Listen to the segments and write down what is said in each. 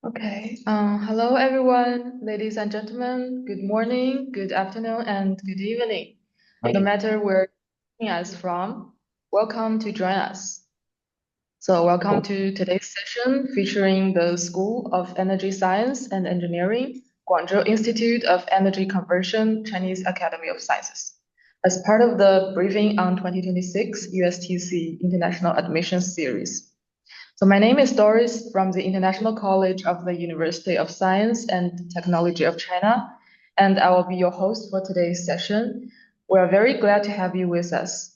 Okay. Hello, everyone, ladies and gentlemen. Good morning, good afternoon, and good evening. No matter where you're joining us from, welcome to join us. So, welcome to today's session featuring the School of Energy Science and Engineering, Guangzhou Institute of Energy Conversion, Chinese Academy of Sciences. As part of the briefing on 2026 USTC International Admissions Series. So my name is Doris from the International College of the University of Science and Technology of China, and I will be your host for today's session. We are very glad to have you with us.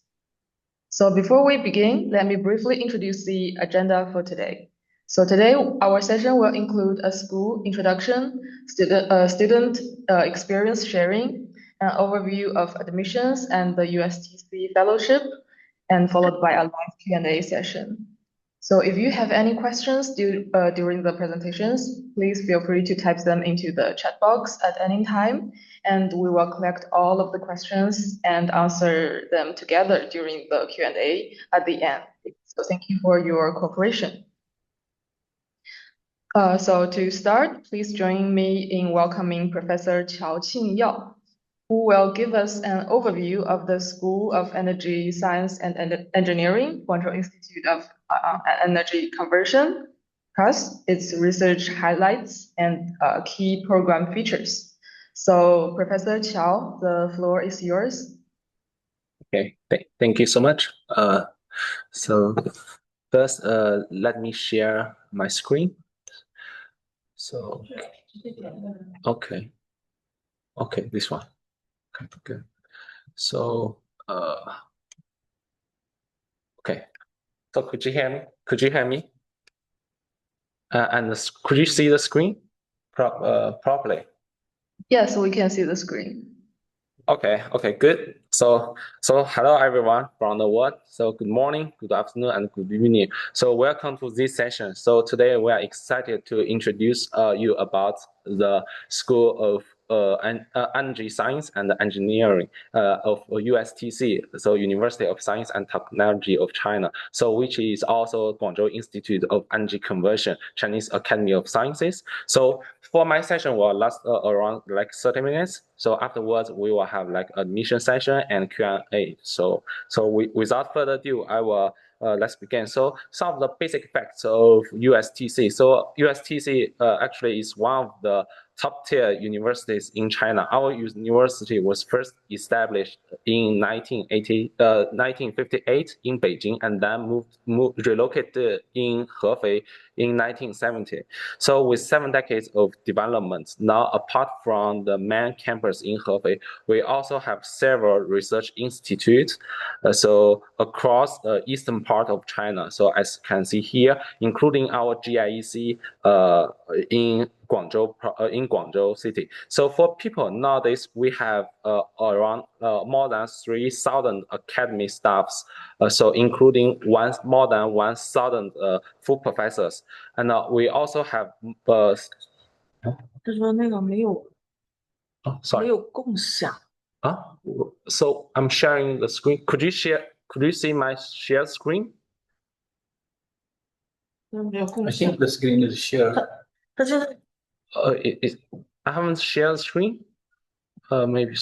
So before we begin, let me briefly introduce the agenda for today. So today, our session will include a school introduction, student experience sharing, an overview of admissions and the USTC fellowship, and followed by a live Q&A session. So if you have any questions during the presentations, please feel free to type them into the chat box at any time, and we will collect all of the questions and answer them together during the Q&A at the end. So thank you for your cooperation. So to start, please join me in welcoming Professor Qiao Qingyao, who will give us an overview of the School of Energy Science and Engineering, Guangzhou Institute of Energy Conversion, plus its research highlights and key program features. So, Professor Qiao, the floor is yours. Okay, thank you so much. So first, let me share my screen. So, okay, this one. Okay, good. So, okay. So could you hear me? And could you see the screen properly? Yes, we can see the screen. Okay, good. So hello everyone from the world. So good morning, good afternoon, and good evening. So welcome to this session. So today we are excited to introduce you about the School of Energy Science and Engineering of USTC, so University of Science and Technology of China. So which is also Guangzhou Institute of Energy Conversion, Chinese Academy of Sciences. So for my session will last around like 30 minutes. So afterwards we will have like admission session and Q&A. So without further ado, I will let's begin. So some of the basic facts of USTC. So USTC actually is one of the top tier universities in China. Our university was first established in 1958 in Beijing, and then relocated in Hefei in 1970. So with 7 decades of development, now apart from the main campus in Hefei, we also have several research institutes so across the eastern part of China. So as you can see here, including our GIEC in Guangzhou city. So for people nowadays, we have around more than 3,000 academy staffs. So including more than 1,000 full professors, and we also have. 他说那个没有 sorry. 没有共享。So I'm sharing the screen. Could you see my share screen? 没有共 I 享。 think the screen is shared. 他现在 I haven't shared the screen. Maybe.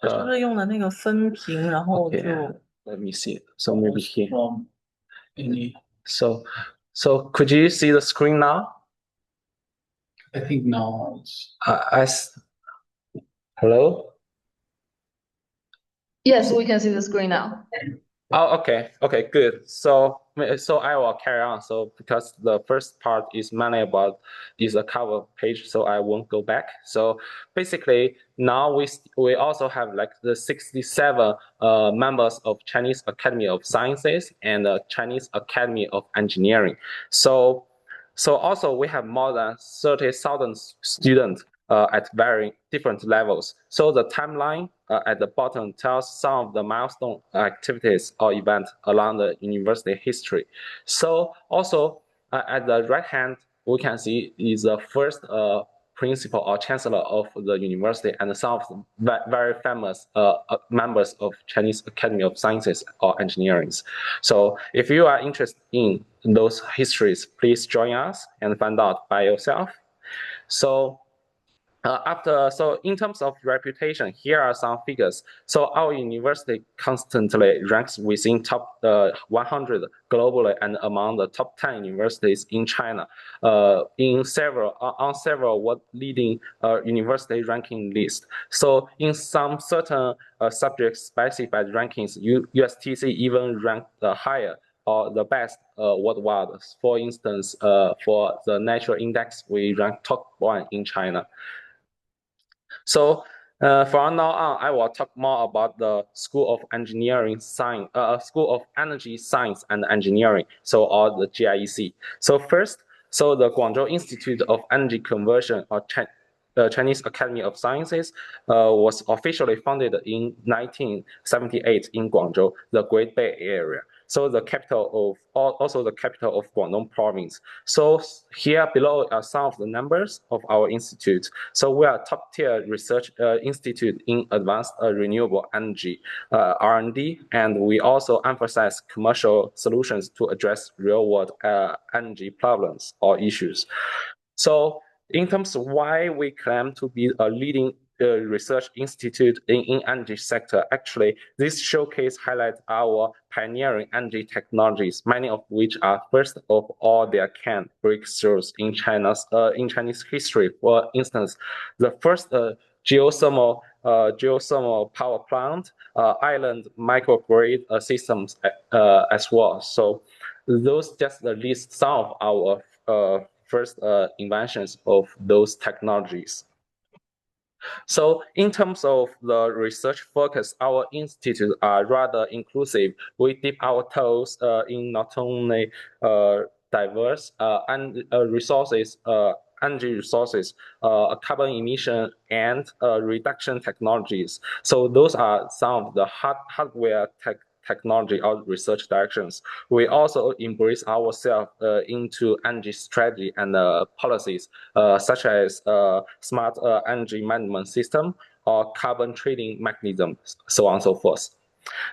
他是不是用的那个分屏，然后就 Let me see. So maybe here. From any. So could you see the screen now? I think now it's. Hello? Yes, we can see the screen now. Oh, okay, good. So I will carry on. So because the first part is mainly about is a cover page, so I won't go back. So basically, now we also have like the 67 members of Chinese Academy of Sciences and Chinese Academy of Engineering. So also we have more than 30,000 students at very different levels. So the timeline at the bottom tells some of the milestone activities or events along the university history. So also at the right hand, we can see is the first principal or chancellor of the university and some of the very famous members of Chinese Academy of Sciences or Engineering. So if you are interested in those histories, please join us and find out by yourself. So in terms of reputation, here are some figures. So our university constantly ranks within top 100 globally and among the top 10 universities in China, on several world leading university ranking lists. So in some certain subject specified rankings, USTC even ranked higher or the best worldwide. For instance, for the Nature Index, we rank top 1 in China. So from now on, I will talk more about the School of Engineering Science, School of Energy Science and Engineering, so or the GIEC. So first, so the Guangzhou Institute of Energy Conversion, or Chinese Academy of Sciences, was officially founded in 1978 in Guangzhou, the Great Bay Area. So the capital of, also the capital of Guangdong province. So here below are some of the numbers of our institute. So we are top tier research institute in advanced renewable energy R&D, and we also emphasize commercial solutions to address real world energy problems or issues. So in terms of why we claim to be a leading research institute in energy sector, actually, this showcase highlights our pioneering energy technologies, many of which are first of all their kind breakthroughs in Chinese history. For instance, the first geothermal power plant, island microgrid systems as well. So those just list some of our first inventions of those technologies. So in terms of the research focus, our institutes are rather inclusive. We dip our toes in not only diverse resources, energy resources, carbon emission, and reduction technologies. So those are some of the hardware technology or research directions. We also embrace ourselves into energy strategy and policies, such as smart energy management system or carbon trading mechanism, so on and so forth.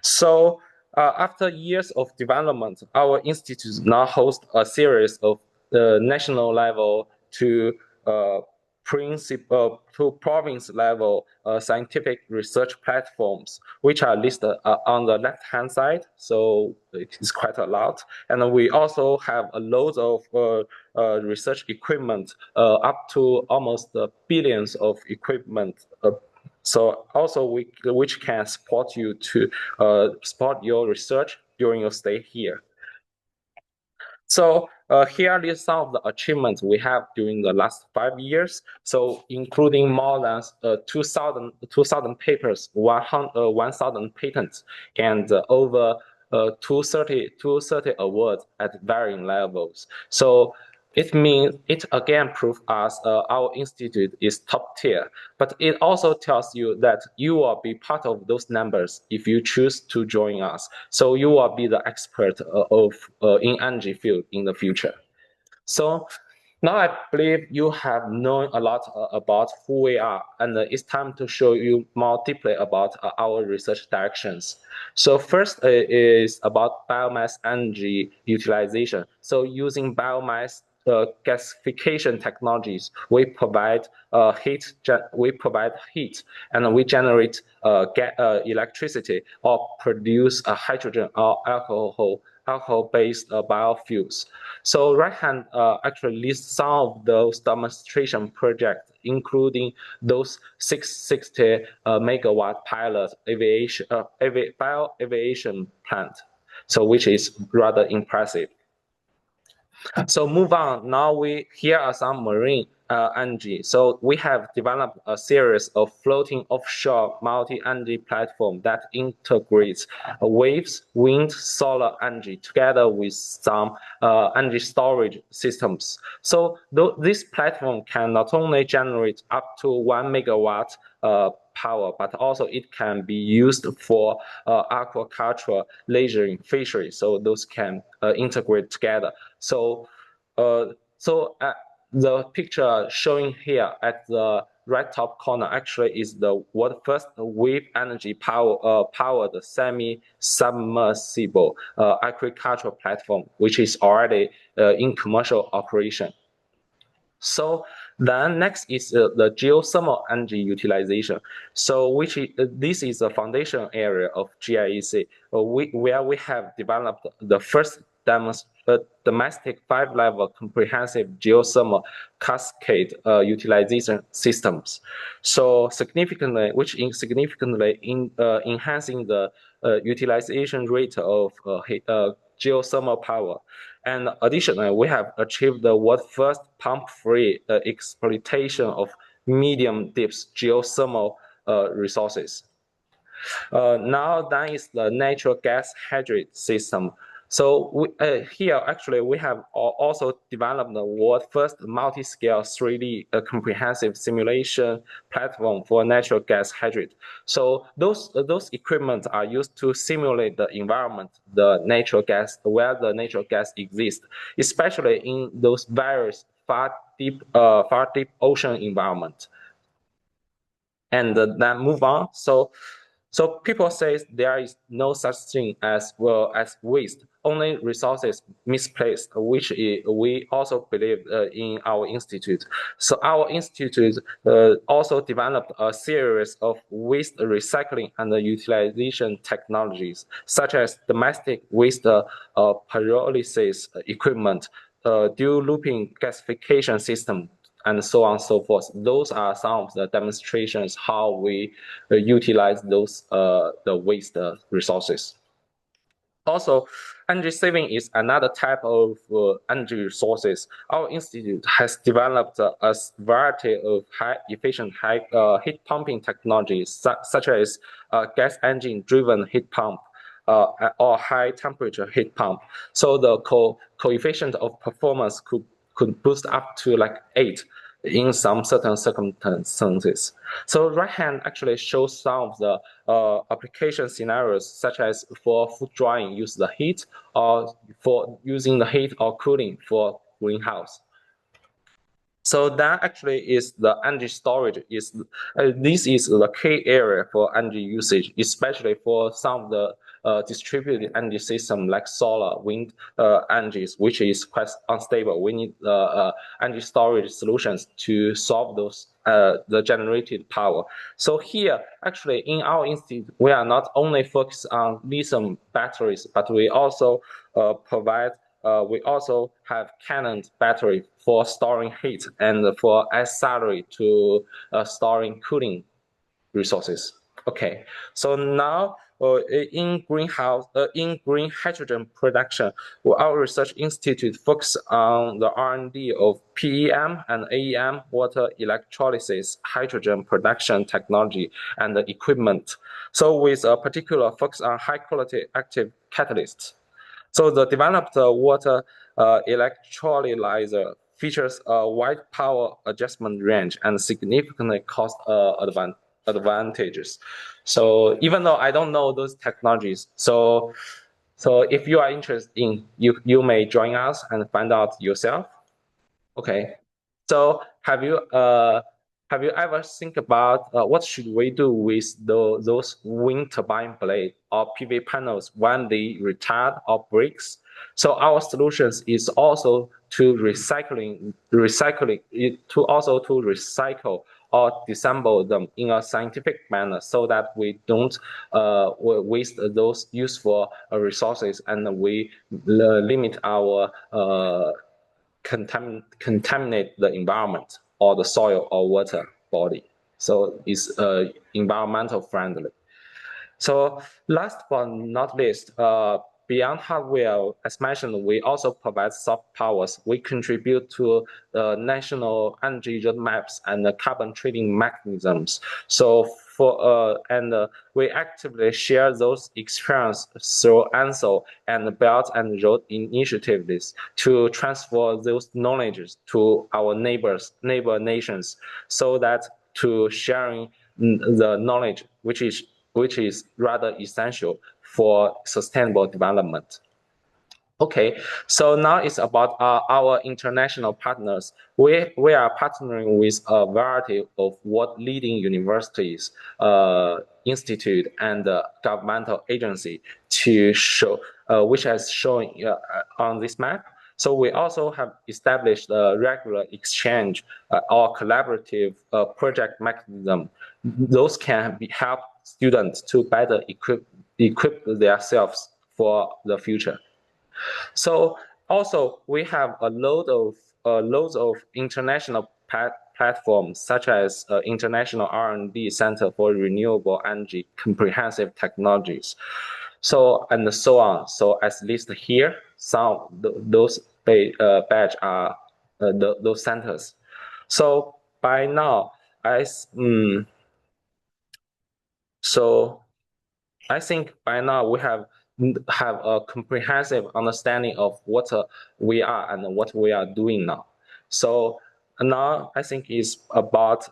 So after years of development, our institute now hosts a series of national level to province level scientific research platforms, which are listed on the left-hand side. So it's quite a lot. And we also have a load of research equipment, up to almost billions of equipment. So also which can support you to support your research during your stay here. So here are some of the achievements we have during the last 5 years. So including more than 2,000 papers, 1,000 patents, and over 230 awards at varying levels. So it again proves us our institute is top tier, but it also tells you that you will be part of those numbers if you choose to join us. So you will be the expert in energy field in the future. So now I believe you have known a lot about who we are, and it's time to show you more deeply about our research directions. So first is about biomass energy utilization. So using biomass gasification technologies, we provide heat, and we generate electricity or produce hydrogen or alcohol-based biofuels. So right-hand actually lists some of those demonstration projects, including those 660 megawatt pilot bio-aviation plant, so which is rather impressive. So move on. Now here are some marine energy. So we have developed a series of floating offshore multi-energy platform that integrates waves, wind, solar energy together with some energy storage systems. So this platform can not only generate up to 1 megawatt power, but also it can be used for aquaculture, lasering, fishery. So those can integrate together. So the picture showing here at the right top corner actually is the world's first wave energy powered semi-submersible agricultural platform, which is already in commercial operation. So Then next is the geothermal energy utilization. So this is a foundation area of GIEC, where we have developed the first domestic 5-level comprehensive geothermal cascade utilization systems. So significantly enhancing the utilization rate of geothermal power. And additionally, we have achieved the world's first pump-free exploitation of medium-depth geothermal resources. Now that is the natural gas hydrate system. So here, actually, we have also developed the world's first multi-scale 3D comprehensive simulation platform for natural gas hydrate. So those equipment are used to simulate the environment, where the natural gas exists, especially in those various far deep ocean environment. And then move on. So people say there is no such thing as waste, only resources misplaced, which we also believe in our institute. So our institute also developed a series of waste recycling and utilization technologies, such as domestic waste pyrolysis equipment, dual looping gasification system, and so on and so forth. Those are some of the demonstrations how we utilize those the waste resources. Also, energy saving is another type of energy resources. Our institute has developed a variety of high-efficient heat pumping technologies, such as gas engine-driven heat pump, or high-temperature heat pump. So the coefficient of performance could boost up to like 8 in some certain circumstances. So right hand actually shows some of the application scenarios, such as for food drying, use the heat, or for using the heat or cooling for greenhouse. So that actually is the energy storage. This is the key area for energy usage, especially for some of the distributed energy system like solar, wind energies, which is quite unstable. We need energy storage solutions to solve those the generated power. So here, actually, in our institute, we are not only focused on lithium batteries, but we also we also have Canon battery for storing heat and for auxiliary to storing cooling resources. Okay, so now in green hydrogen production, our research institute focuses on the R&D of PEM and AEM water electrolysis hydrogen production technology and the equipment. So with a particular focus on high quality active catalysts. So the developed water electrolyzer features a wide power adjustment range and significantly cost advantages. So even though I don't know those technologies, so if you are interested in, you may join us and find out yourself. Okay. So have you ever think about what should we do with those wind turbine blade or PV panels when they retire or breaks? So our solutions is also to recycle or disassemble them in a scientific manner, so that we don't waste those useful resources, and we limit our contaminate the environment or the soil or water body. So it's environmental friendly. So last but not least, beyond hardware, as mentioned, we also provide soft powers. We contribute to national energy roadmaps and the carbon trading mechanisms. So we actively share those experiences through ANSO and Belt and Road initiatives to transfer those knowledges to our neighbor nations, so that to sharing the knowledge which is rather essential for sustainable development. Okay, so now it's about our international partners. We are partnering with a variety of world leading universities, institute, and governmental agency to show, which has shown on this map. So we also have established a regular exchange or collaborative project mechanism. Those can help students to better equip themselves for the future. So also we have a loads of international platforms such as International R&D Center for Renewable Energy Comprehensive Technologies. So and so on. So as listed here, some those badge are those centers. So by now, so I think by now we have a comprehensive understanding of what we are and what we are doing now. So now I think is about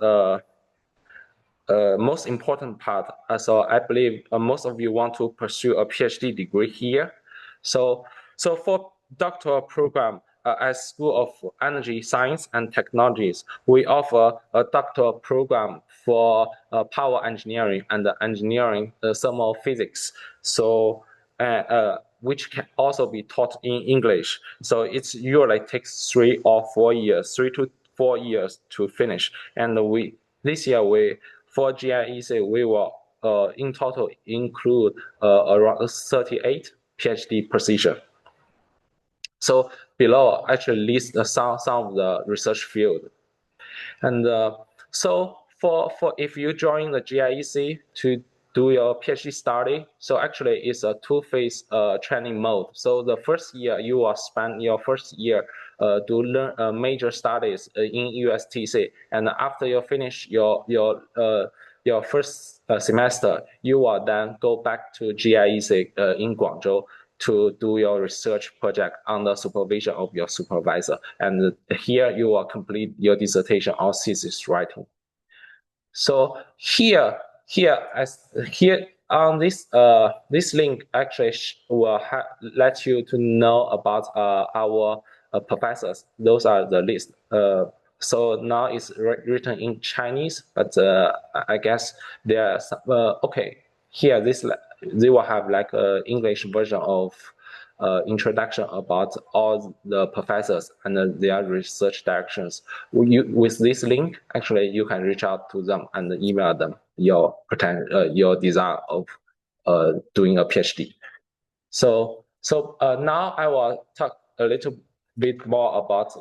most important part. So I believe most of you want to pursue a PhD degree here. So for doctoral program at School of Energy Science and Technologies, we offer a doctoral program for power engineering and engineering thermal physics. So which can also be taught in English. So it's usually takes 3 or 4 years, 3 to 4 years to finish. And this year for GIEC, we will in total include around 38 PhD positions. So below actually lists some of the research field. And so for if you join the GIEC to do your PhD study, so actually it's a two-phase training mode. So the first year you will spend your first year to learn major studies in USTC, and after you finish your first semester, you will then go back to GIEC in Guangzhou to do your research project under supervision of your supervisor. And here you will complete your dissertation or thesis writing. So here on this link actually will let you to know about our professors. Those are the list. So now it's written in Chinese, but I guess there are some, okay. Here they will have like an English version of introduction about all the professors and their research directions. With this link, actually, you can reach out to them and email them your desire of doing a PhD. So now I will talk a little bit more about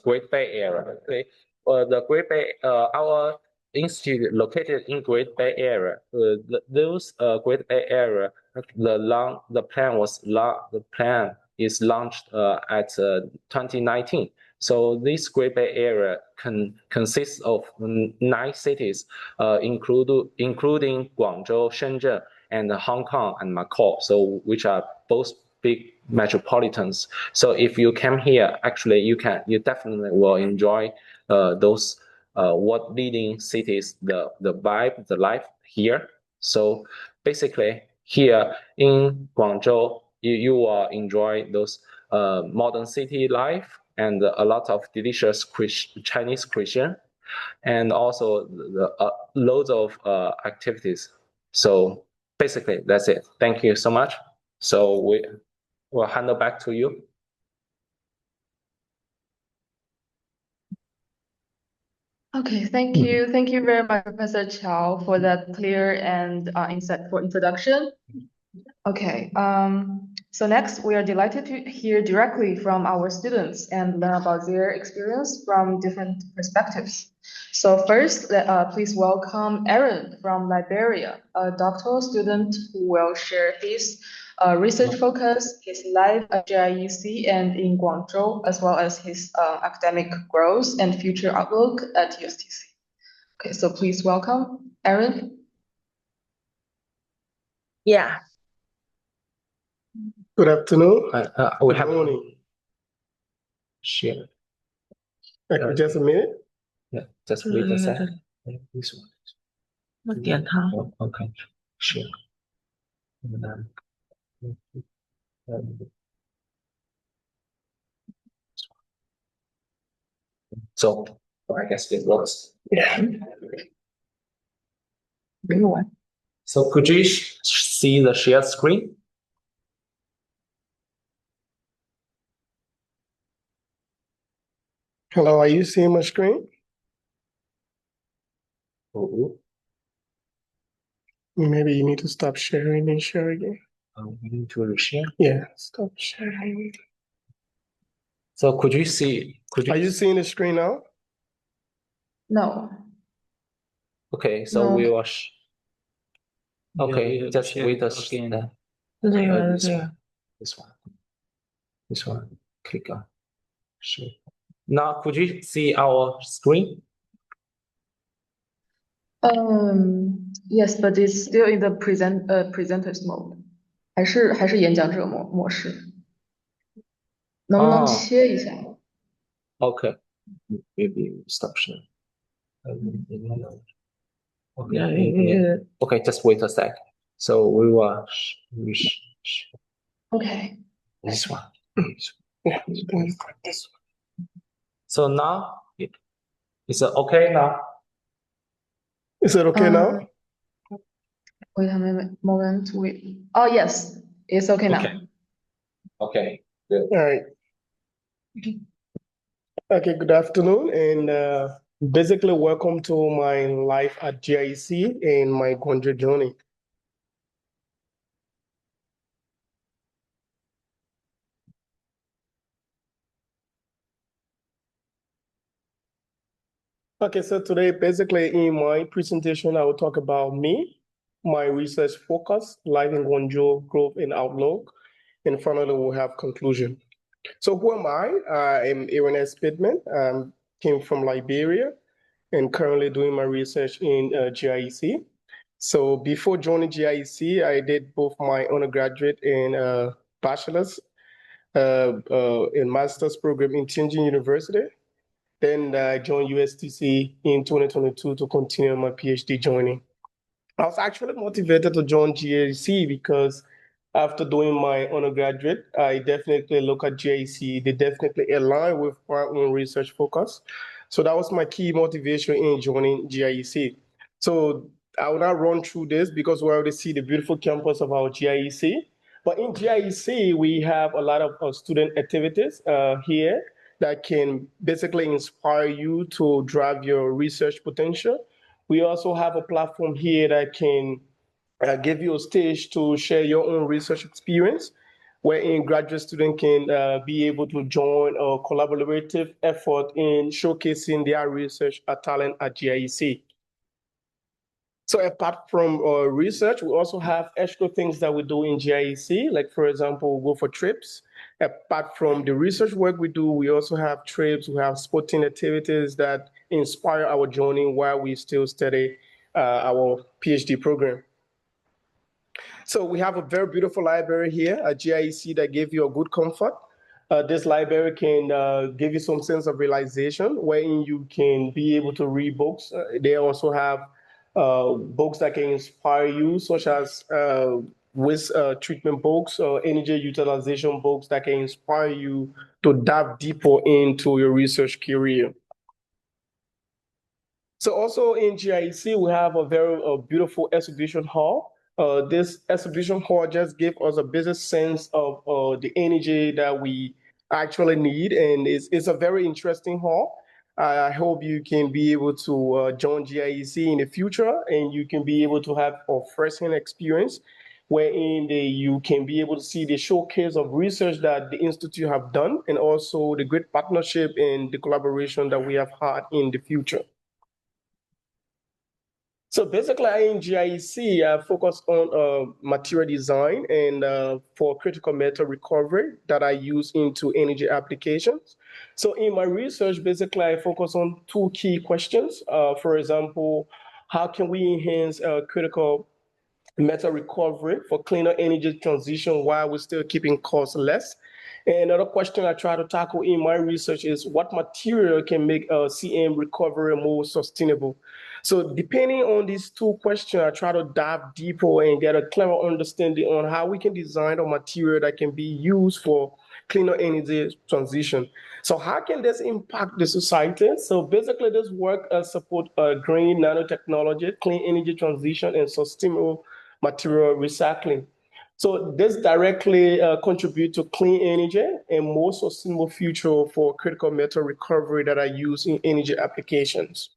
Great Bay Area. Okay, the Great Bay, our institute located in Great Bay Area. Those Great Bay Area, the plan is launched at 2019. So this Great Bay Area consists of 9 cities, including Guangzhou, Shenzhen, and Hong Kong and Macau, so which are both big metropolitans. So if you came here, actually you definitely will enjoy those world leading cities, the vibe, the life here. So basically here in Guangzhou, you will enjoy those modern city life and a lot of delicious Chinese cuisine, and also loads of activities. So basically, that's it. Thank you so much. So we'll hand it back to you. Okay, thank you. Thank you very much, Professor Qiao, for that clear and insightful introduction. Okay, so next we are delighted to hear directly from our students and learn about their experience from different perspectives. So first, please welcome Aaron from Liberia, a doctoral student who will share his research focus, his life at GIEC and in Guangzhou, as well as his academic growth and future outlook at USTC. Okay, so please welcome Aaron. Yeah. Good afternoon. We Good have morning. share. Just a minute. Yeah, just wait a second. This one. 我点它。 Okay, share. And then, so I guess it works. Yeah. 没有完。 So could you see the shared screen? Hello, are you seeing my screen? Oh, Maybe you need to stop sharing and share again. we need to reshare. Yeah, stop sharing. So could you see? Are you seeing the screen now? No. Okay, so No. we will. Okay, Yeah, just share wait a again. second. 是这个， This 是这 one, 个。 this one, this one. Click on. Share. Now, could you see our screen? Yes, but it's still in the presenter's mode. 还是演讲者模式。能不能哦切一下？ Okay, maybe stop sharing. Okay, okay, just wait a sec. So we will OK， this one. Yeah, you can look at this one. So now is it okay now? Is it okay now? Wait a moment. Wait. Oh yes, it's okay now. Okay. Okay, good. All right. Okay, good afternoon, and basically welcome to my life at GIC and my Guangzhou journey. Okay, so today, basically in my presentation, I will talk about me, my research focus, life in Guangzhou, growth and outlook, and finally we'll have conclusion. So who am I? I am Aaron S. Pittman, came from Liberia and currently doing my research in GIEC. So before joining GIEC, I did both my undergraduate and bachelor's and master's program in Tianjin University. Then I joined USTC in 2022 to continue my PhD journey. I was actually motivated to join GIEC because after doing my undergraduate, I definitely look at GIEC. They definitely align with my own research focus. So that was my key motivation in joining GIEC. So I will not run through this because we already see the beautiful campus of our GIEC. But in GIEC, we have a lot of student activities here that can basically inspire you to drive your research potential. We also have a platform here that can give you a stage to share your own research experience, wherein graduate student can be able to join a collaborative effort in showcasing their research talent at GIEC. So apart from research, we also have extra things that we do in GIEC, like for example, we go for trips. Apart from the research work we do, we also have trips, we have sporting activities that inspire our journey while we still study our PhD program. So we have a very beautiful library here at GIEC that gave you a good comfort. This library can give you some sense of realization wherein you can be able to read books. They also have books that can inspire you, such as waste treatment books or energy utilization books that can inspire you to dive deeper into your research career. So also in GIEC, we have a very beautiful exhibition hall. This exhibition hall just gave us a basic sense of the energy that we actually need, and it's a very interesting hall. I hope you can be able to join GIEC in the future, and you can be able to have a first-hand experience, wherein you can be able to see the showcase of research that the institute have done, and also the great partnership and the collaboration that we have had in the future. So basically, in GIEC, I focus on material design and for critical metal recovery that I use into energy applications. So in my research, basically, I focus on two key questions. For example, how can we enhance critical metal recovery for cleaner energy transition while we're still keeping costs less? And another question I try to tackle in my research is what material can make CM recovery more sustainable? So depending on these two questions, I try to dive deeper and get a clearer understanding on how we can design a material that can be used for cleaner energy transition. So how can this impact the society? So basically this work support green nanotechnology, clean energy transition, and sustainable material recycling. So this directly contribute to clean energy and more sustainable future for critical metal recovery that are used in energy applications.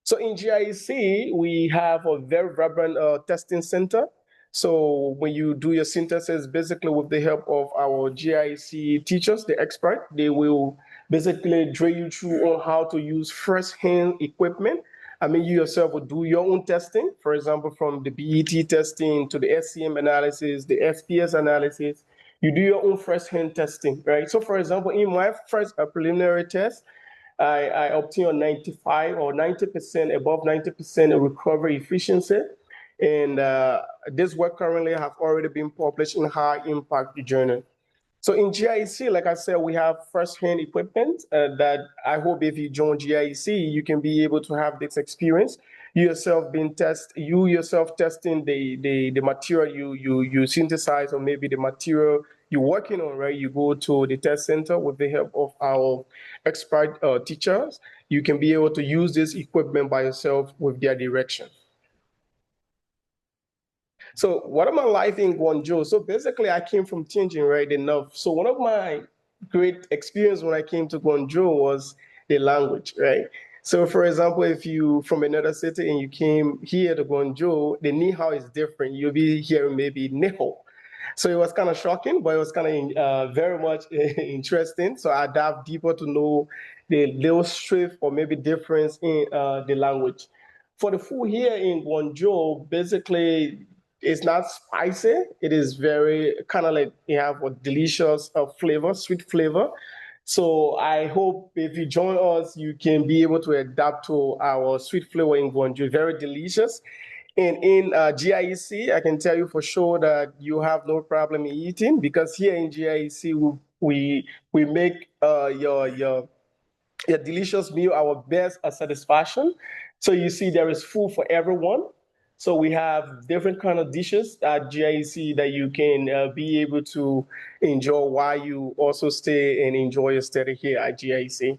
So in GIEC, we have a very vibrant testing center. So when you do your synthesis, basically with the help of our GIEC teachers, the expert, they will basically drill you through on how to use first-hand equipment. I mean, you yourself will do your own testing, for example, from the BET testing to the SCM analysis, the SPS analysis. You do your own first-hand testing, right? So for example, in my first preliminary test, I obtained a 95 or 90%, above 90% recovery efficiency. And this work currently have already been published in High Impact Journal. So in GIEC, like I said, we have first-hand equipment that I hope if you join GIEC, you can be able to have this experience. You yourself testing the material you synthesize, or maybe the material you're working on, right? You go to the test center with the help of our expert teachers. You can be able to use this equipment by yourself with their direction. So what am I life in Guangzhou? So basically I came from Tianjin, right, enough. So one of my great experience when I came to Guangzhou was the language, right? So for example, if you from another city and you came here to Guangzhou, the ni hao is different. You'll be hearing maybe ni hao. So it was kind of shocking, but it was kind of very much interesting. So I dived deeper to know the little shift or maybe difference in the language. For the food here in Guangzhou, basically it's not spicy. It is very kind of like you have a delicious flavor, sweet flavor. So I hope if you join us, you can be able to adapt to our sweet flavor in Guangzhou. Very delicious. And in GIEC, I can tell you for sure that you have no problem in eating, because here in GIEC, we make your delicious meal our best satisfaction. So you see there is food for everyone. So we have different kind of dishes at GIEC that you can be able to enjoy while you also stay and enjoy your study here at GIEC.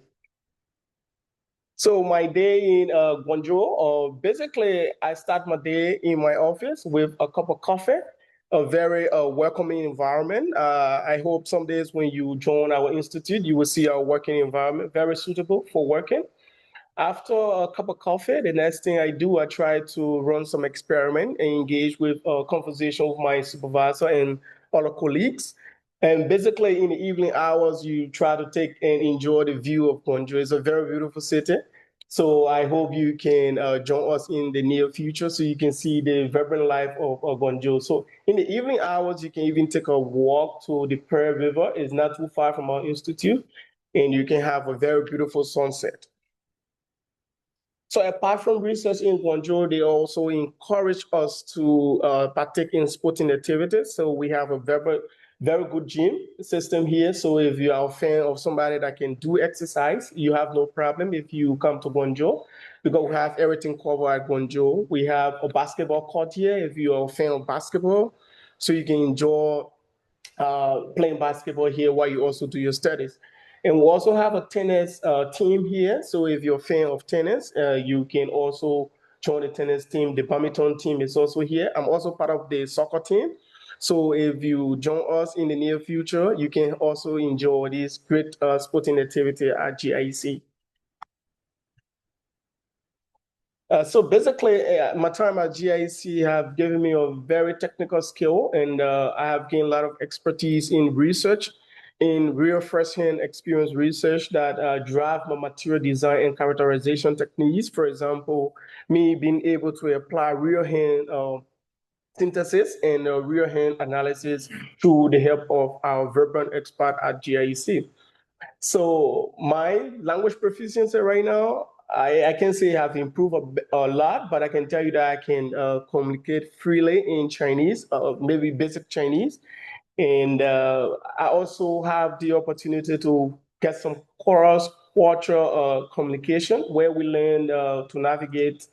So my day in Guangzhou, basically I start my day in my office with a cup of coffee, a very welcoming environment. I hope some days when you join our institute, you will see our working environment, very suitable for working. After a cup of coffee, the next thing I do, I try to run some experiment and engage with a conversation with my supervisor and other colleagues. And basically in the evening hours, you try to take and enjoy the view of Guangzhou. It's a very beautiful city. So I hope you can join us in the near future so you can see the vibrant life of Guangzhou. So in the evening hours, you can even take a walk to the Pearl River. It's not too far from our institute, and you can have a very beautiful sunset. So apart from research in Guangzhou, they also encourage us to partake in sporting activities. So we have a very good gym system here. So if you are a fan of somebody that can do exercise, you have no problem if you come to Guangzhou, because we have everything covered at Guangzhou. We have a basketball court here if you are a fan of basketball. So you can enjoy playing basketball here while you also do your studies. And we also have a tennis team here. So if you're a fan of tennis, you can also join the tennis team. The badminton team is also here. I'm also part of the soccer team. So if you join us in the near future, you can also enjoy this great sporting activity at GIEC. So basically, my time at GIEC have given me a very technical skill, and I have gained a lot of expertise in research, in real first-hand experience research that drive my material design and characterization techniques. For example, me being able to apply real-hand synthesis and real-hand analysis through the help of our vibrant expert at GIEC. So my language proficiency right now, I can say have improved a lot, but I can tell you that I can communicate freely in Chinese, maybe basic Chinese. And I also have the opportunity to get some cross-cultural communication where we learn to navigate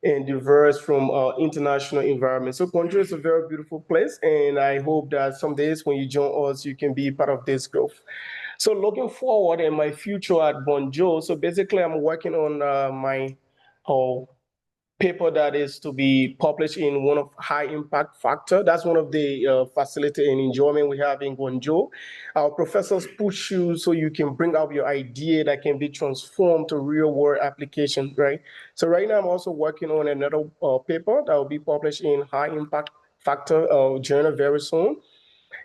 and diverse from international environment. So Guangzhou is a very beautiful place, and I hope that some days when you join us, you can be part of this growth. So looking forward in my future at Guangzhou, so basically I'm working on my paper that is to be published in one of high impact factor. That's one of the facility and enjoyment we have in Guangzhou. Our professors push you so you can bring out your idea that can be transformed to real world application, right? So right now I'm also working on another paper that will be published in high impact factor journal very soon.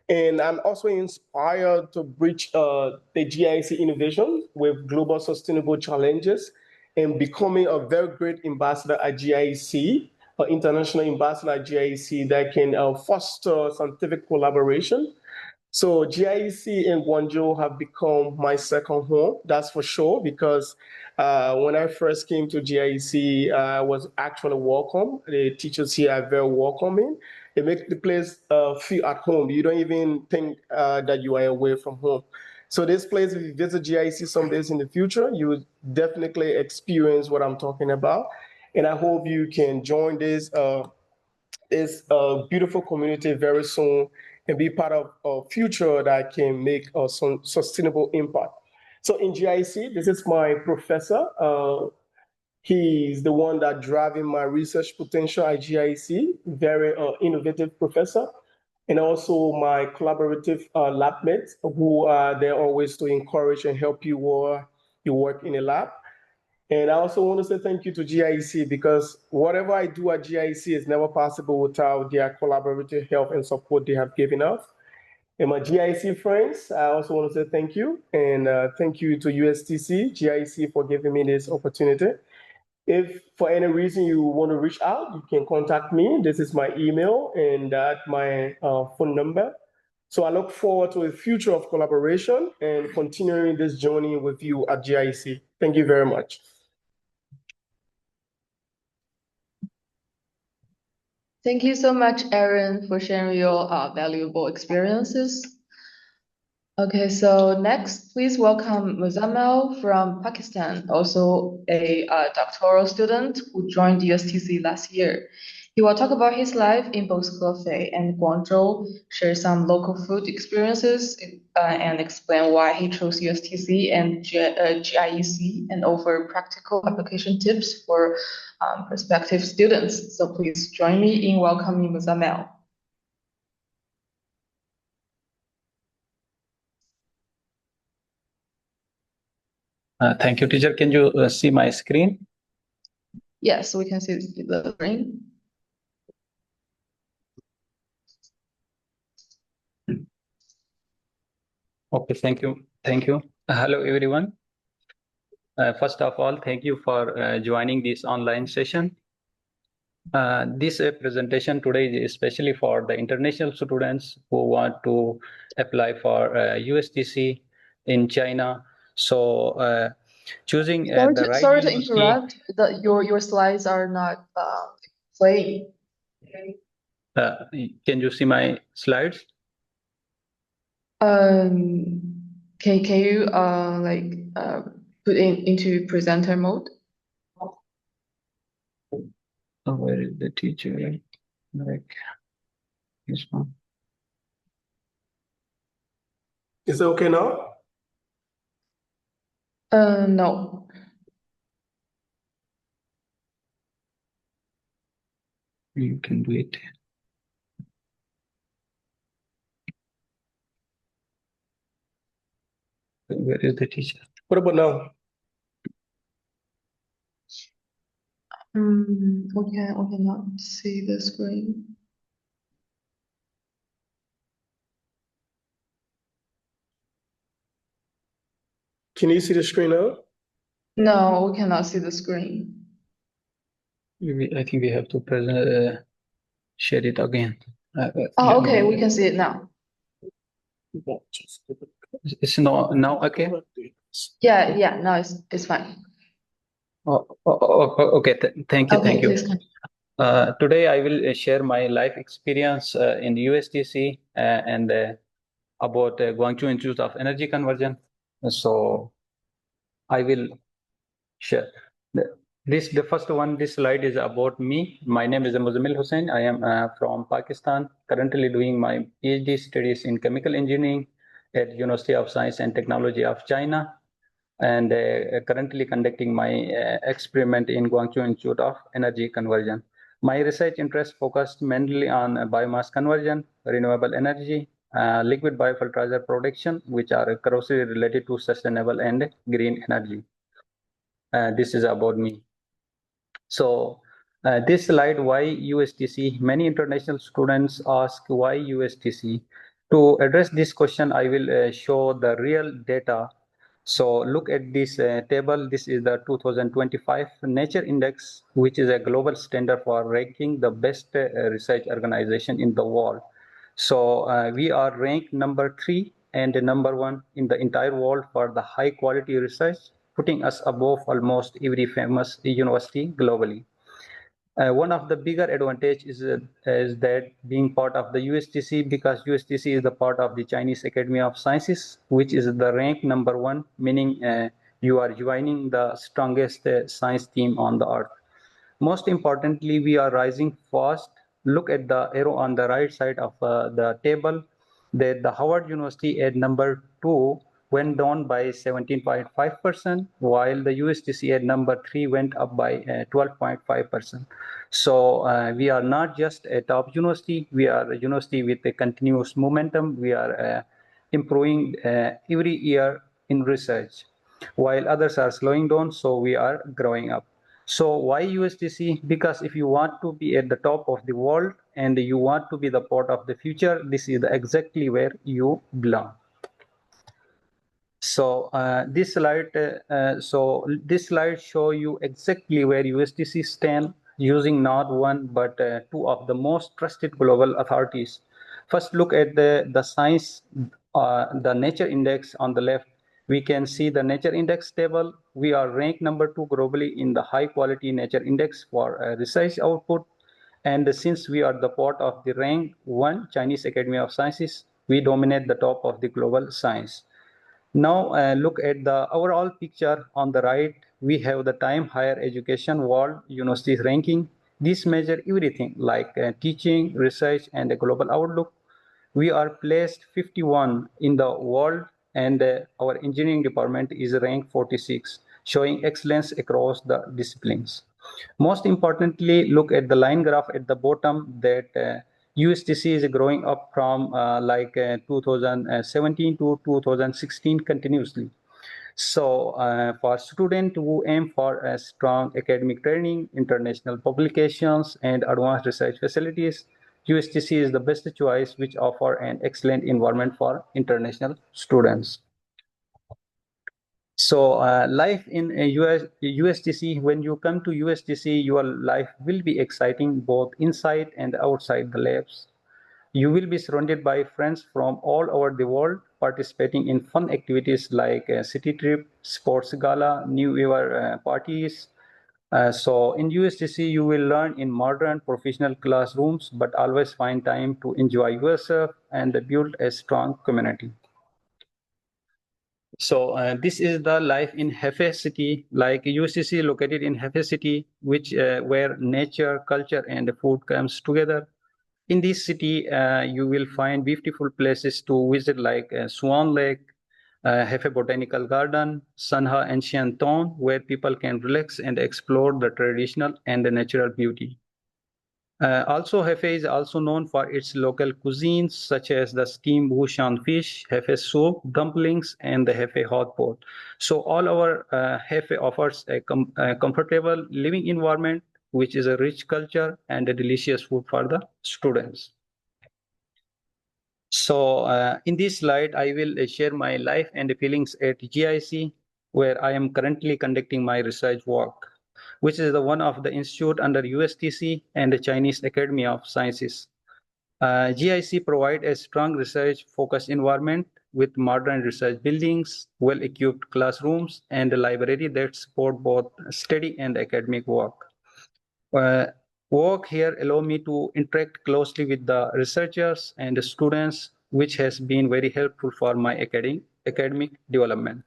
And I'm also inspired to bridge the GIC innovation with global sustainable challenges and becoming a very great ambassador at GIC, an international ambassador at GIC that can foster scientific collaboration. So GIC and Guangzhou have become my second home, that's for sure, because when I first came to GIC, I was actually welcome. The teachers here are very welcoming. They make the place feel at home. You don't even think that you are away from home. So this place, if you visit GIC some days in the future, you will definitely experience what I'm talking about. And I hope you can join this beautiful community very soon and be part of a future that can make some sustainable impact. So in GIC, this is my professor. He's the one that driving my research potential at GIC, very innovative professor, and also my collaborative lab mates who are there always to encourage and help you work in a lab. And I also want to say thank you to GIC because whatever I do at GIC is never possible without their collaborative help and support they have given us. And my GIC friends, I also want to say thank you. And thank you to USTC, GIC for giving me this opportunity. If for any reason you want to reach out, you can contact me. This is my email and my phone number. So I look forward to a future of collaboration and continuing this journey with you at GIC. Thank you very much. Thank you so much, Aaron, for sharing your valuable experiences. Okay, so next, please welcome Muzammel from Pakistan, also a doctoral student who joined USTC last year. He will talk about his life in both Hefei and Guangzhou, share some local food experiences, and explain why he chose USTC and GIEC, and offer practical application tips for prospective students. So please join me in welcoming Muzammel. Thank you, teacher. Can you see my screen? Yes, we can see the screen. Okay, thank you. Thank you. Hello, everyone. First of all, thank you for joining this online session. This presentation today is especially for the international students who want to apply for USTC in China. So choosing the right Sorry to university. interrupt. Your slides are not playing. Can you see my slides? Can you put into presenter mode? Oh, where is the teacher? Like this one. Is it okay now? No. You can do it. Where is the teacher? What about now? We cannot see the screen. Can you see the screen now? No, we cannot see the screen. I think we have to share it again. Oh, okay, we can see it now. It's now okay. Yeah, now it's fine. Okay. Thank you. Okay, Thank you. please continue. Today I will share my life experience in the USTC and about Guangzhou Institute of Energy Conversion. So I will share. The first one, this slide is about me. My name is Muzammel Hussain. I am from Pakistan, currently doing my PhD studies in chemical engineering at University of Science and Technology of China. and currently conducting my experiment in Guangzhou Institute of Energy Conversion. My research interest focused mainly on biomass conversion, renewable energy, liquid biofertilizer production, which are closely related to sustainable and green energy. This is about me. So this slide, why USTC? Many international students ask why USTC. To address this question, I will show the real data. So look at this table. This is the 2025 Nature Index, which is a global standard for ranking the best research organization in the world. So we are ranked number 3 and number 1 in the entire world for the high quality research, putting us above almost every famous university globally. One of the bigger advantage is that being part of the USTC, because USTC is the part of the Chinese Academy of Sciences, which is the rank number 1, meaning you are joining the strongest science team on the earth. Most importantly, we are rising fast. Look at the arrow on the right side of the table. The Howard University at number 2 went down by 17.5%, while the USTC at number 3 went up by 12.5%. So we are not just a top university, we are a university with a continuous momentum. We are improving every year in research, while others are slowing down, so we are growing up. So why USTC? Because if you want to be at the top of the world and you want to be the part of the future, this is exactly where you belong. So this slide show you exactly where USTC stand, using not one but two of the most trusted global authorities. First, look at the science, the nature index on the left. We can see the nature index table. We are ranked number 2 globally in the high quality nature index for research output. And since we are the part of the rank 1 Chinese Academy of Sciences, we dominate the top of the global science. Now look at the overall picture on the right. We have the Time Higher Education World Universities ranking. These measure everything like teaching, research, and a global outlook. We are placed 51 in the world, and our engineering department is ranked 46, showing excellence across the disciplines. Most importantly, look at the line graph at the bottom that USTC is growing up from 2017 to 2016 continuously. So for students who aim for a strong academic training, international publications, and advanced research facilities, USTC is the best choice, which offer an excellent environment for international students. So life in USTC, when you come to USTC, your life will be exciting both inside and outside the labs. You will be surrounded by friends from all over the world, participating in fun activities like city trip, sports gala, New Year parties. So in USTC, you will learn in modern professional classrooms, but always find time to enjoy yourself and build a strong community. So this is the life in Hefei City, like USTC located in Hefei City, which where nature, culture, and food comes together. In this city, you will find beautiful places to visit like Swan Lake, Hefei Botanical Garden, Sanha Ancient Town, where people can relax and explore the traditional and the natural beauty. Also, Hefei is also known for its local cuisines such as the steamed Wushan fish, Hefei soup, dumplings, and the Hefei hot pot. So all our Hefei offers a comfortable living environment, which is a rich culture and a delicious food for the students. So in this slide, I will share my life and feelings at GIC, where I am currently conducting my research work, which is the one of the institute under USTC and the Chinese Academy of Sciences. GIC provide a strong research-focused environment with modern research buildings, well-equipped classrooms, and a library that support both study and academic work. Work here allow me to interact closely with the researchers and the students, which has been very helpful for my academic development.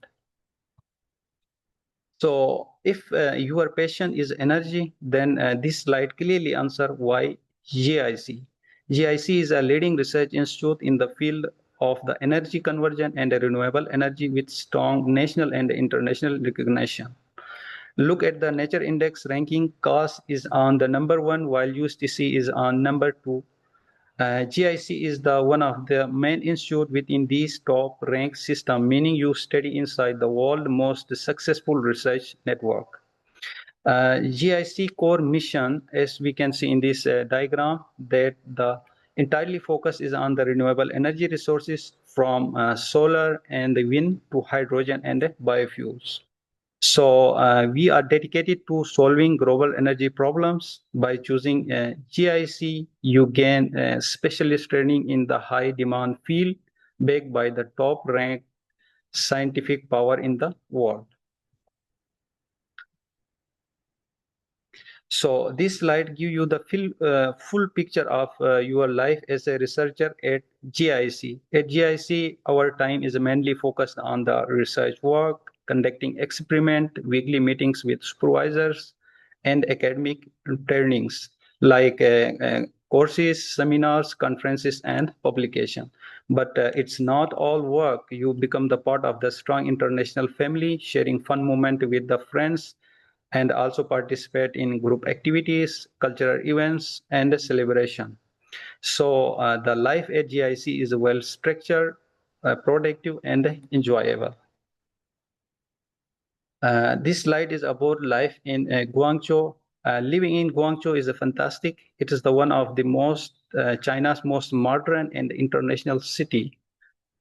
So if your passion is energy, then this slide clearly answers why GIC. GIC is a leading research institute in the field of the energy conversion and renewable energy with strong national and international recognition. Look at the Nature Index ranking. CAS is on the #1 while USTC is on #2. GIC is the one of the main institute within this top rank system, meaning you study inside the world most successful research network. GIC core mission, as we can see in this diagram, that the entirely focus is on the renewable energy resources from solar and wind to hydrogen and biofuels. So we are dedicated to solving global energy problems. By choosing GIC, you gain specialist training in the high demand field, backed by the top ranked scientific power in the world. So this slide gives you the full picture of your life as a researcher at GIC. At GIC, our time is mainly focused on the research work, conducting experiment, weekly meetings with supervisors, and academic trainings like courses, seminars, conferences, and publication. But it's not all work. You become the part of the strong international family, sharing fun moment with the friends, and also participate in group activities, cultural events, and celebration. So the life at GIC is well structured, productive, and enjoyable. This slide is about life in Guangzhou. Living in Guangzhou is fantastic. It is the one of the China's most modern and international city.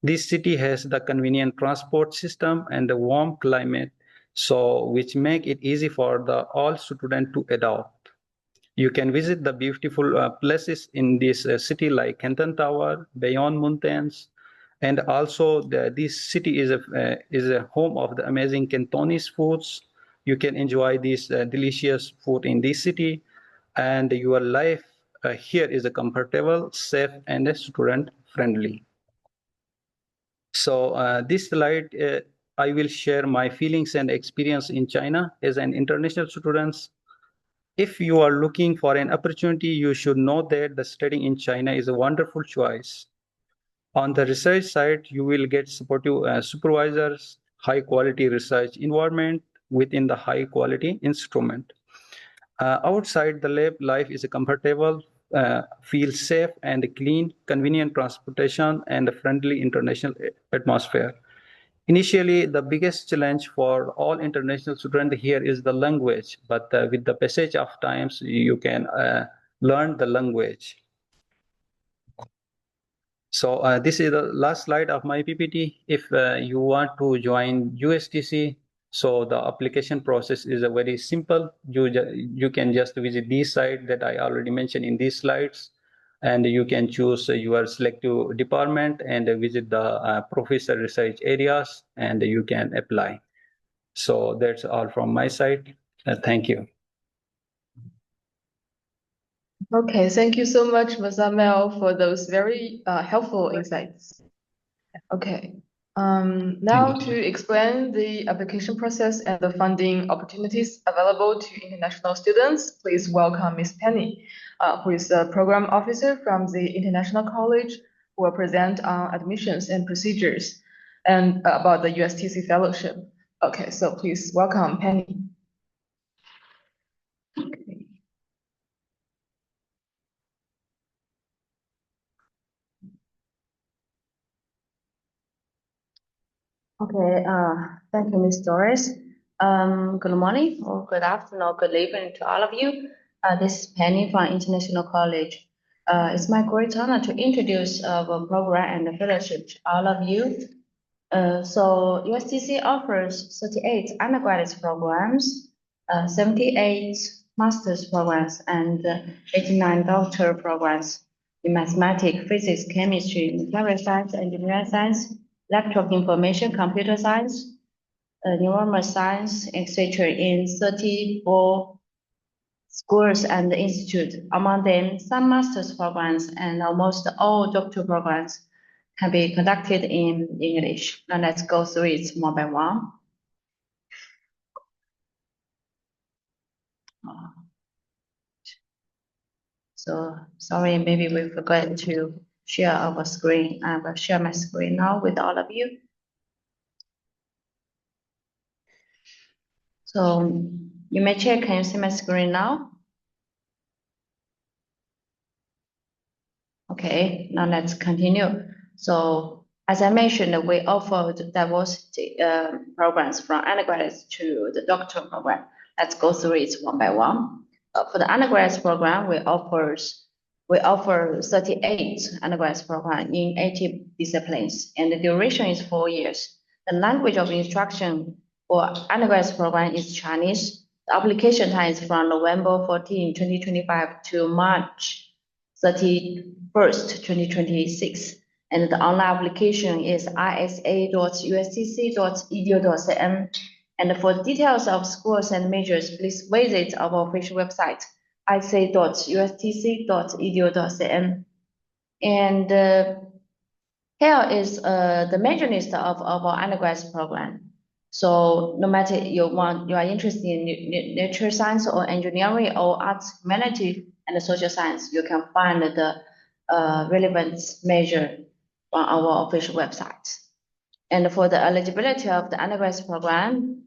This city has the convenient transport system and the warm climate, so which make it easy for all students to adopt. You can visit the beautiful places in this city like Canton Tower, Beyond Mountains, and also this city is a home of the amazing Cantonese foods. You can enjoy this delicious food in this city, and your life here is comfortable, safe, and student friendly. So this slide, I will share my feelings and experience in China as an international student. If you are looking for an opportunity, you should know that the studying in China is a wonderful choice. On the research side, you will get supportive supervisors, high quality research environment within the high quality instrument. Outside the lab, life is comfortable, feels safe and clean, convenient transportation, and a friendly international atmosphere. Initially, the biggest challenge for all international students here is the language, but with the passage of times, you can learn the language. So this is the last slide of my PPT. If you want to join USTC, so the application process is very simple. You can just visit this site that I already mentioned in these slides, and you can choose your selective department and visit the professor research areas, and you can apply. So that's all from my side. Thank you. Okay, thank you so much, Masamel, for those very helpful insights. Okay, now to explain the application process and the funding opportunities available to international students, please welcome Ms. Penny, who is a program officer from the International College, who will present on admissions and procedures and about the USTC fellowship. Okay, so please welcome Penny. Okay, thank you, Ms. Doris. Good morning or good afternoon or good evening to all of you. This is Penny from International College. It's my great honor to introduce our program and the fellowship to all of you. So USTC offers 38 undergraduate programs, 78 master's programs, and 89 doctoral programs in mathematics, physics, chemistry, material science, engineering science, electrical information, computer science, neural science, etc. in 34 schools and institutes. Among them, some master's programs and almost all doctoral programs can be conducted in English. Now let's go through it one by one. So sorry, maybe we forgot to share our screen. I will share my screen now with all of you. So you may check, can you see my screen now? Okay, now let's continue. So as I mentioned, we offered diversity programs from undergraduate to the doctoral program. Let's go through it one by one. For the undergraduate program, we offer 38 undergraduate program in 80 disciplines, and the duration is 4 years. The language of instruction for undergraduate program is Chinese. The application time is from November 14, 2025 to March 31st, 2026. And the online application is isa.ustc.edu.cn. And for details of schools and majors, please visit our official website, isa.ustc.edu.cn. And here is the major list of our undergraduate program. So no matter you are interested in nature science or engineering or arts, humanities, and social science, you can find the relevant measure on our official website. And for the eligibility of the undergraduate program,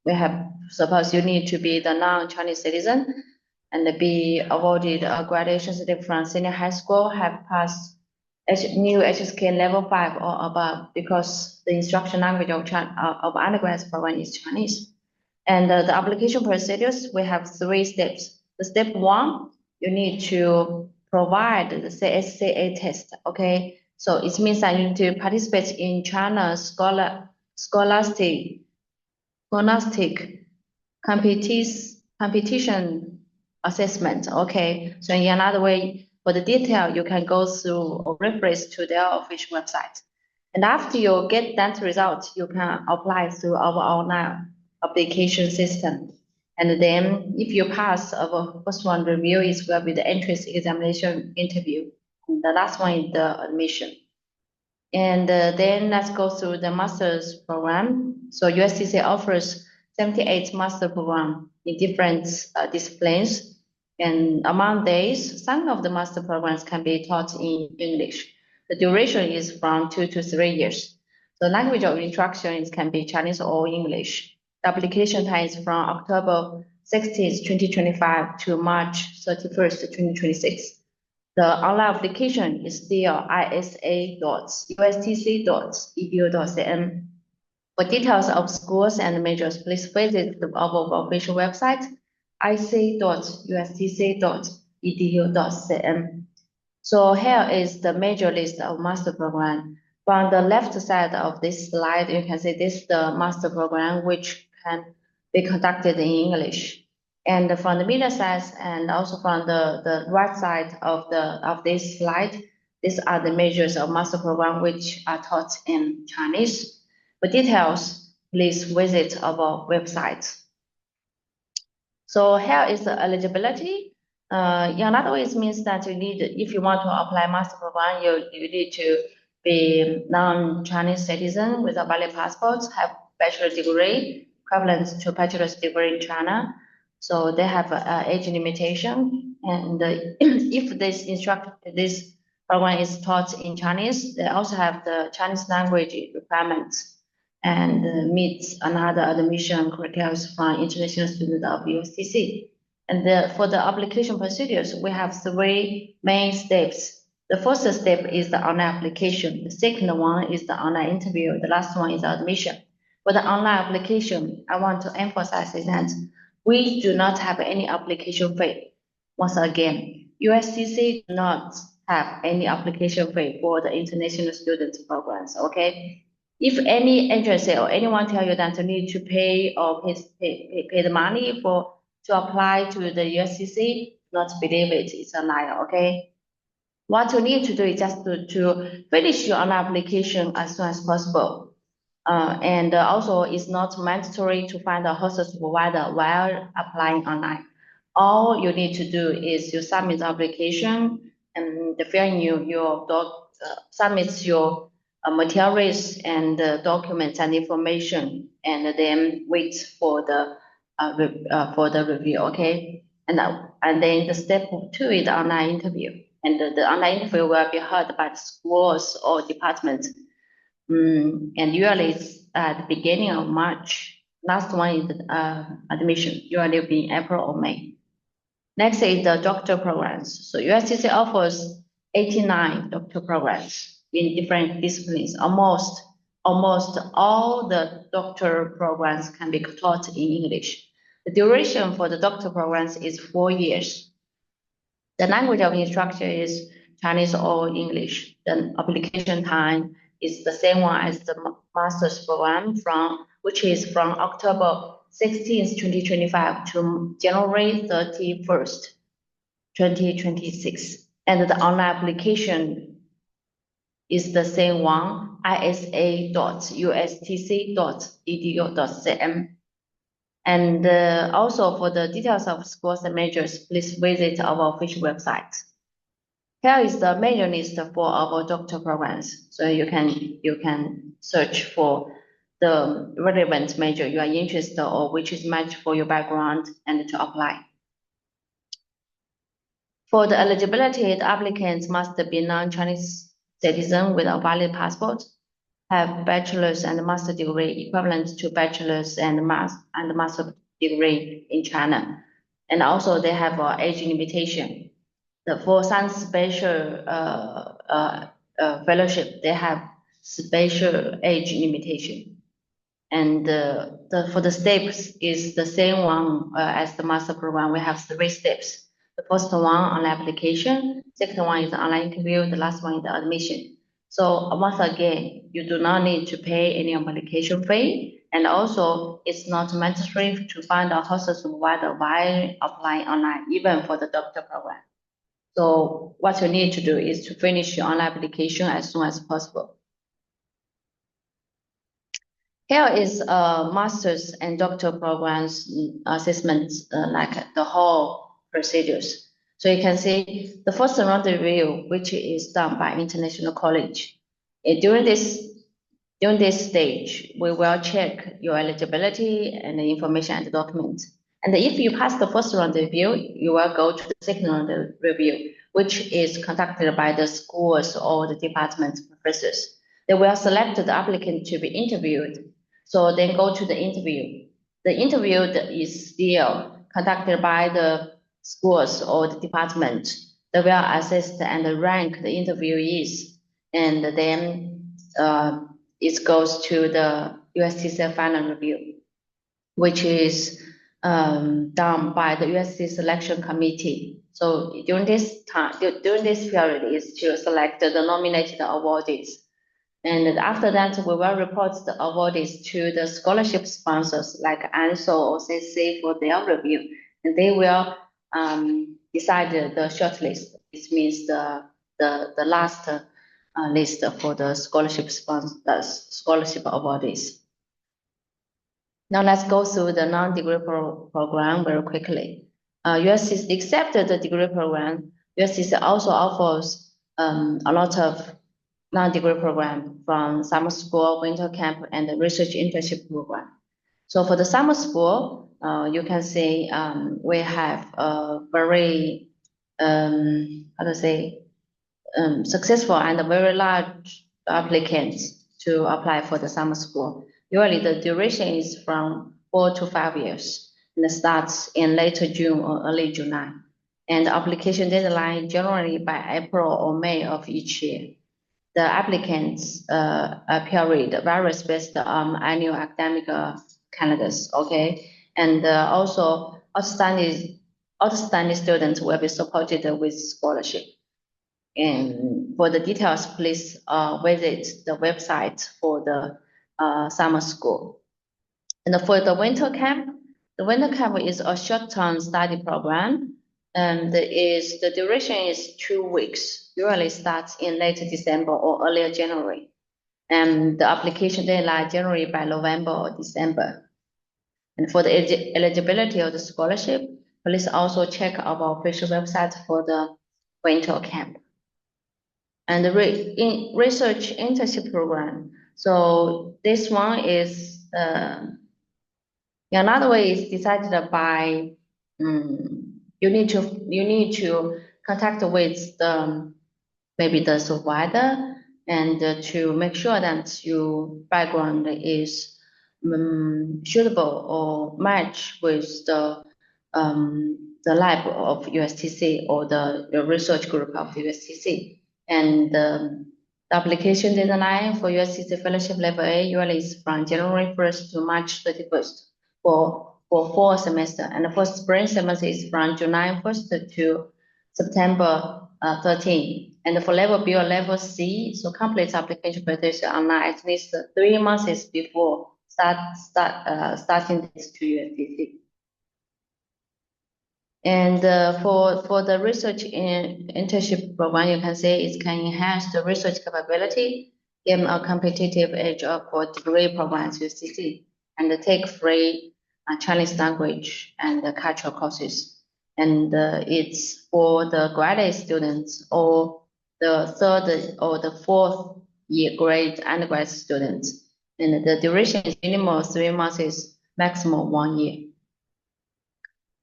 we have, suppose you need to be the non-Chinese citizen and be awarded a graduation certificate from senior high school, have passed new HSK level 5 or above, because the instruction language of undergraduate program is Chinese. And the application procedures, we have 3 steps. The step 1, you need to provide the CSCA test, okay? So it means that you need to participate in China's scholastic competition assessment, okay? So in another way, for the detail, you can go through or reference to their official website. And after you get that result, you can apply through our online application system. And then if you pass our first one review, it will be the entrance examination interview. And the last one is the admission. And then let's go through the master's program. So USTC offers 78 master program in different disciplines. And among these, some of the master programs can be taught in English. The duration is from 2 to 3 years. The language of instruction can be Chinese or English. The application time is from October 16th, 2025 to March 31st, 2026. The online application is still isa.ustc.edu.cn. For details of schools and majors, please visit our official website, isa.ustc.edu.cn. So here is the major list of master program. From the left side of this slide, you can see this is the master program which can be conducted in English. And from the middle side and also from the right side of this slide, these are the measures of master program which are taught in Chinese. For details, please visit our website. So here is the eligibility. In other words, means that you need, if you want to apply master program, you need to be non-Chinese citizen with a valid passport, have bachelor degree equivalent to bachelor's degree in China. So they have age limitation, and if this program is taught in Chinese, they also have the Chinese language requirements and meets another admission criteria from international students of USTC. And for the application procedures, we have 3 main steps. The first step is the online application. The second one is the online interview. The last one is admission. For the online application, I want to emphasize that we do not have any application fee. Once again, USTC do not have any application fee for the international student programs, okay? If any agency or anyone tell you that you need to pay or pay the money to apply to the USTC, not believe it, it's a lie, okay? What you need to do is just to finish your online application as soon as possible. And also it's not mandatory to find a host provider while applying online. All you need to do is you submit the application and fill in submit your materials and documents and information, and then wait for the review, okay? And then the step 2 is the online interview. and the online interview will be held by the schools or departments. And usually it's at the beginning of March. Last one is admission, usually will be in April or May. Next is the doctor programs. So USTC offers 89 doctor programs in different disciplines. Almost all the doctor programs can be taught in English. The duration for the doctor programs is 4 years. The language of instruction is Chinese or English. The application time is the same one as the master's program, which is from October 16th, 2025 to January 31st, 2026. And the online application is the same one, isa.ustc.edu.cm. And also for the details of scores and majors, please visit our official website. Here is the major list for our doctor programs. So you can search for the relevant major you are interested or which is matched for your background and to apply. For the eligibility, the applicants must be non-Chinese citizen with a valid passport, have bachelor's and master degree equivalent to bachelor's and master degree in China. And also they have an age limitation. For some special fellowship, they have special age limitation. And for the steps is the same one as the master program. We have 3 steps. The first one on application, second one is the online interview, the last one is the admission. So once again, you do not need to pay any application fee, and also it's not mandatory to find a hostel supervisor while applying online, even for the doctor program. So what you need to do is to finish your online application as soon as possible. Here is master's and doctor programs assessments, like the whole procedures. So you can see the first round review, which is done by international college. During this stage, we will check your eligibility and the information and the documents. And if you pass the first round review, you will go to the second round review, which is conducted by the schools or the department professors. They will select the applicant to be interviewed. So then go to the interview. The interview is still conducted by the schools or the department. They will assess and rank the interviewees, and then it goes to the USTC final review, which is done by the USTC selection committee. So during this period is to select the nominated awardees. And after that, we will report the awardees to the scholarship sponsors like ANSO or CC for their review. And they will decide the shortlist. It means the last list for the scholarship awardees. Now let's go through the non-degree program very quickly. USTC, except the degree program, USTC also offers a lot of non-degree program from summer school, winter camp, and the research internship program. So for the summer school, you can see we have a very successful and very large applicants to apply for the summer school. Usually the duration is from 4 to 5 years, and it starts in late June or early July. And the application deadline generally by April or May of each year. The applicants period varies based on annual academic calendars, okay? And also outstanding students will be supported with scholarship. And for the details, please visit the website for the summer school. And for the winter camp is a short-term study program, and the duration is 2 weeks. Usually starts in late December or earlier January. And the application deadline generally by November or December. And for the eligibility of the scholarship, please also check our official website for the winter camp. And the research internship program. So this one is another way is decided by you need to contact with maybe the supervisor and to make sure that your background is suitable or match with the lab of USTC or the research group of the USTC. And the application deadline for USTC Fellowship Level A usually is from January 1st to March 31st for 4 semesters. And for spring semester is from July 1st to September 13. And for level B or level C, so complete application presentation online at least 3 months before starting this to USTC. And for the research internship program, you can say it can enhance the research capability, give a competitive edge for degree programs USTC, and take free Chinese language and cultural courses. And it's for the graduate students or the 3rd or the 4th year grade undergrad students. And the duration is minimum 3 months, maximum 1 year.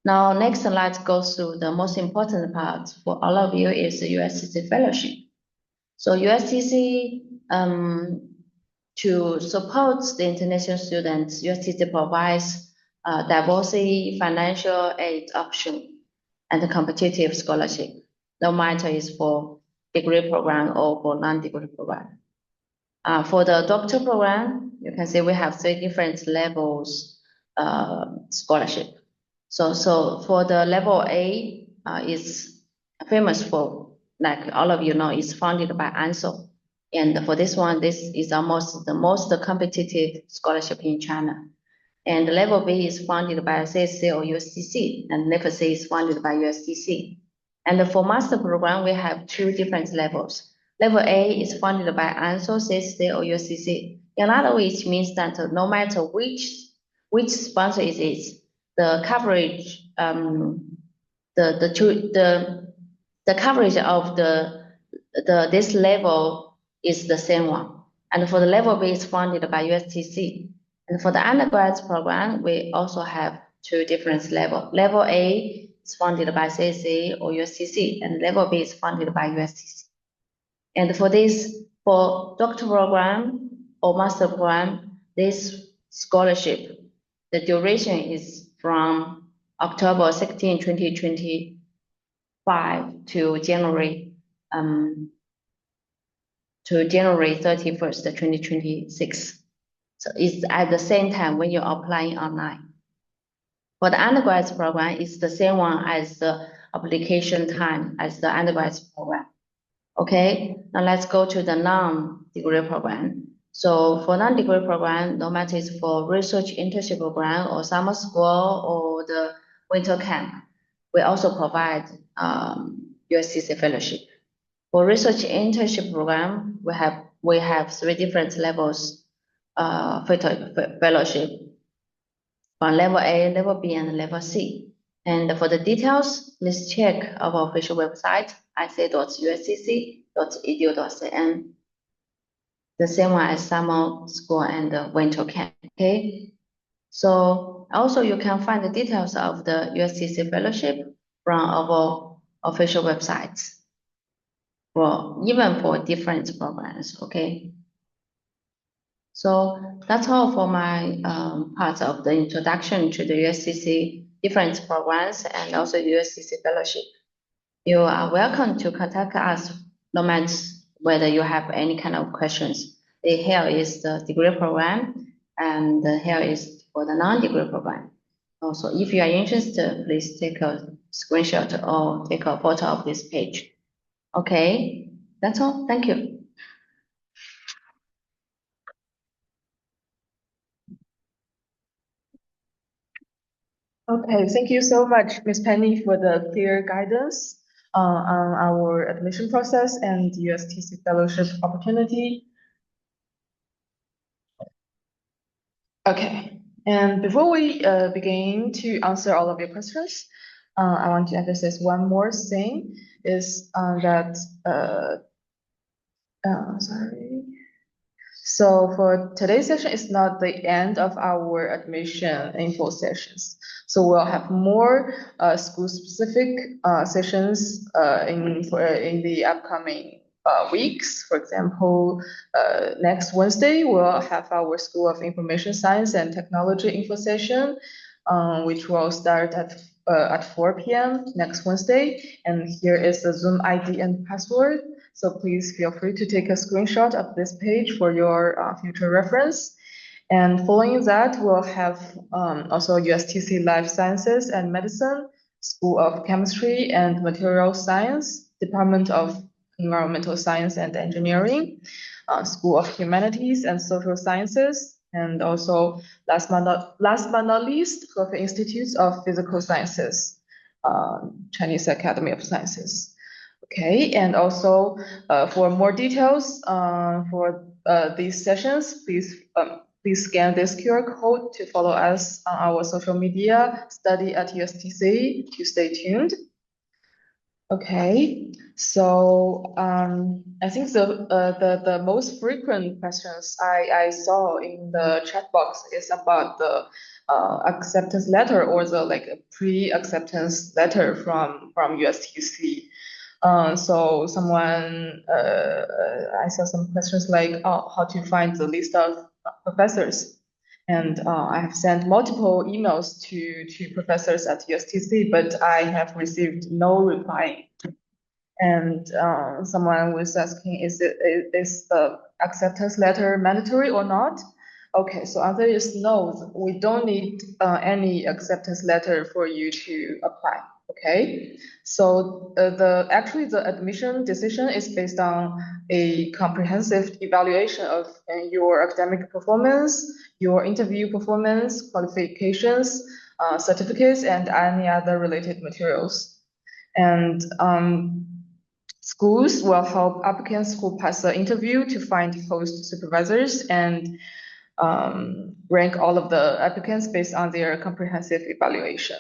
Now, next, let's go through the most important part for all of you is the USTC fellowship. So USTC, to support the international students, USTC provides diversity, financial aid option, and competitive scholarship, no matter is for degree program or for non-degree program. For the doctor program, you can see we have 3 different levels scholarship. So for the level A, is famous for, like all of you know, is funded by ANSO. And for this one, this is almost the most competitive scholarship in China. And level B is funded by CSC or USTC, and level C is funded by USTC. And for master program, we have 2 different levels. Level A is funded by ANSO, CSC, or USTC. In other words, means that no matter which sponsor it is, the coverage, the coverage of this level is the same one. And for the level B is funded by USTC. And for the undergrads program, we also have 2 different levels. Level A is funded by CSC or USTC, and level B is funded by USTC. And for doctor program or master program, this scholarship, the duration is from October 16, 2025 to January 31st, 2026. So it's at the same time when you're applying online. For the undergrads program, it's the same one as the application time as the undergrads program. Okay, now let's go to the non-degree program. So for non-degree program, no matter it's for research internship program or summer school or the winter camp, we also provide USTC fellowship. For research internship program, we have 3 different levels fellowship from level A, level B, and level C. And for the details, please check our official website, ic.ustc.edu.cn. The same one as summer school and the winter camp, okay? So also you can find the details of the USTC fellowship from our official websites, even for different programs, okay? So that's all for my part of the introduction to the USTC different programs and also USTC fellowship. You are welcome to contact us no matter whether you have any kind of questions. Here is the degree program, and here is for the non-degree program. Also, if you are interested, please take a screenshot or take a photo of this page. Okay, that's all. Thank you. Okay, thank you so much, Ms. Penny, for the clear guidance on our admission process and USTC fellowship opportunity. Okay, and before we begin to answer all of your questions, I want to emphasize one more thing is that sorry. So for today's session, it's not the end of our admission info sessions. So we'll have more school-specific sessions in the upcoming weeks. For example, next Wednesday, we'll have our School of Information Science and Technology info session, which will start at 4 p.m. next Wednesday. And here is the Zoom ID and password. So please feel free to take a screenshot of this page for your future reference. And following that, we'll have also USTC Life Sciences and Medicine, School of Chemistry and Material Science, Department of Environmental Science and Engineering, School of Humanities and Social Sciences, and also last but not least, Hefei Institutes of Physical Sciences, Chinese Academy of Sciences. Okay, and also for more details for these sessions, please scan this QR code to follow us on our social media, study at USTC to stay tuned. Okay, so I think the most frequent questions I saw in the chat box is about the acceptance letter or the pre-acceptance letter from USTC. So I saw some questions like how to find the list of professors. And I have sent multiple emails to professors at USTC, but I have received no reply. And someone was asking, is the acceptance letter mandatory or not? Okay, so answer is no. We don't need any acceptance letter for you to apply. Okay, so actually the admission decision is based on a comprehensive evaluation of your academic performance, your interview performance, qualifications, certificates, and any other related materials. And schools will help applicants who pass the interview to find host supervisors and rank all of the applicants based on their comprehensive evaluation.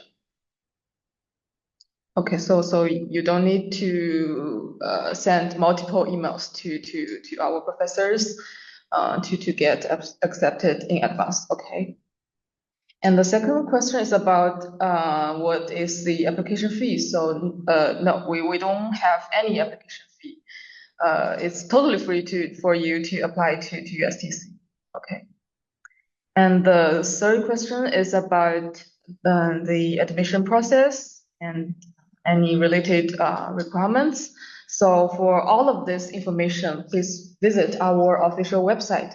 Okay, so you don't need to send multiple emails to our professors to get accepted in advance. Okay. And the second question is about what is the application fee. So no, we don't have any application fee. It's totally free for you to apply to USTC. Okay. And the third question is about the admission process and any related requirements. So for all of this information, please visit our official website,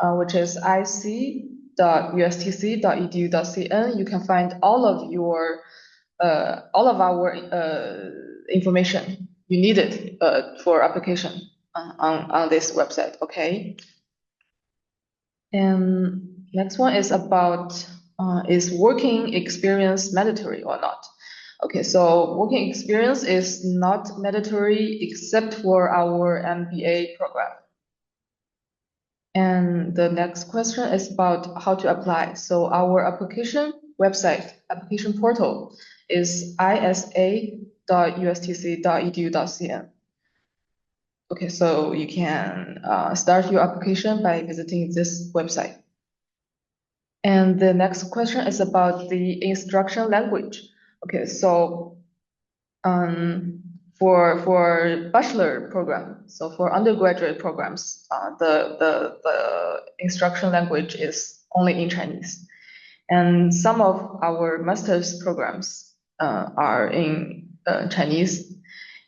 which is ic.ustc.edu.cn. You can find all of our information you needed for application on this website. Okay. And next one is about is working experience mandatory or not? Okay, so working experience is not mandatory except for our MBA program. And the next question is about how to apply. So our application website, application portal is isa.ustc.edu.cn. Okay, so you can start your application by visiting this website. And the next question is about the instruction language. Okay, so for bachelor program, so for undergraduate programs, the instruction language is only in Chinese, and some of our master's programs are in Chinese,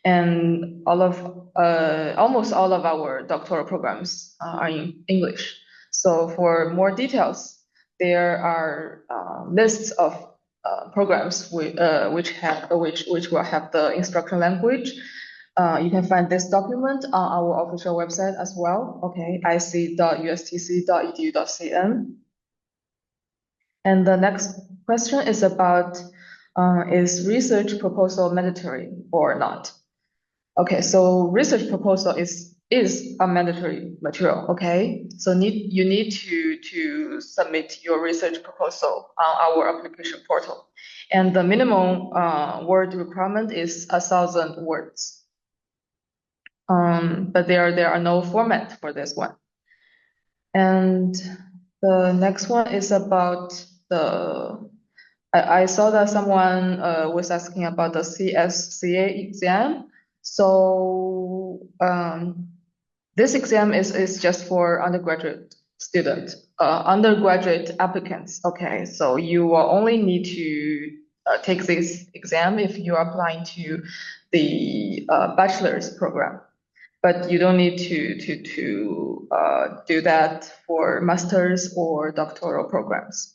and almost all of our doctoral programs are in English. So for more details, there are lists of programs which will have the instruction language. You can find this document on our official website as well. Okay, ic.ustc.edu.cn. And the next question is about is research proposal mandatory or not? Okay, so research proposal is a mandatory material. Okay, so you need to submit your research proposal on our application portal, and the minimum word requirement is 1,000 words. But there are no format for this one. And the next one is about the I saw that someone was asking about the CSCA exam. So this exam is just for undergraduate student, undergraduate applicants. Okay, so you will only need to take this exam if you are applying to the bachelor's program, but you don't need to do that for master's or doctoral programs.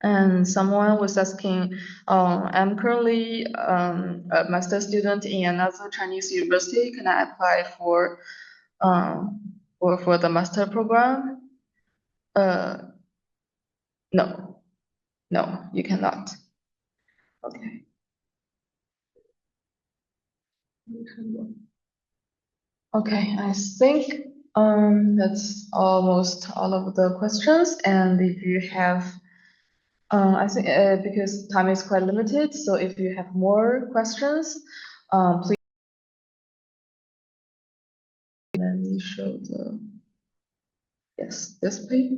And someone was asking, I'm currently a master student in another Chinese university. Can I apply for the master program? No, you cannot. Okay. Okay, I think that's almost all of the questions. And if you have I think because time is quite limited, so if you have more questions, please. Let me show this page.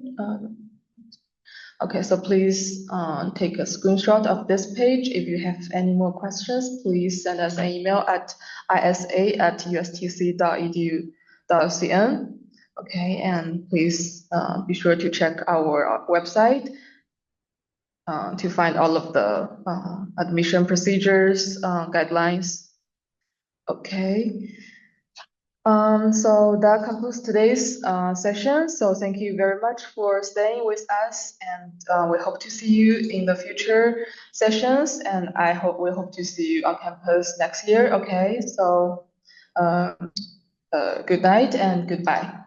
Okay, so please take a screenshot of this page. If you have any more questions, please send us an email at isa@ustc.edu.cn. Okay, and please be sure to check our website to find all of the admission procedures, guidelines. Okay. So that concludes today's session. So thank you very much for staying with us, and we hope to see you in the future sessions. And we hope to see you on campus next year. Okay. So good night and goodbye.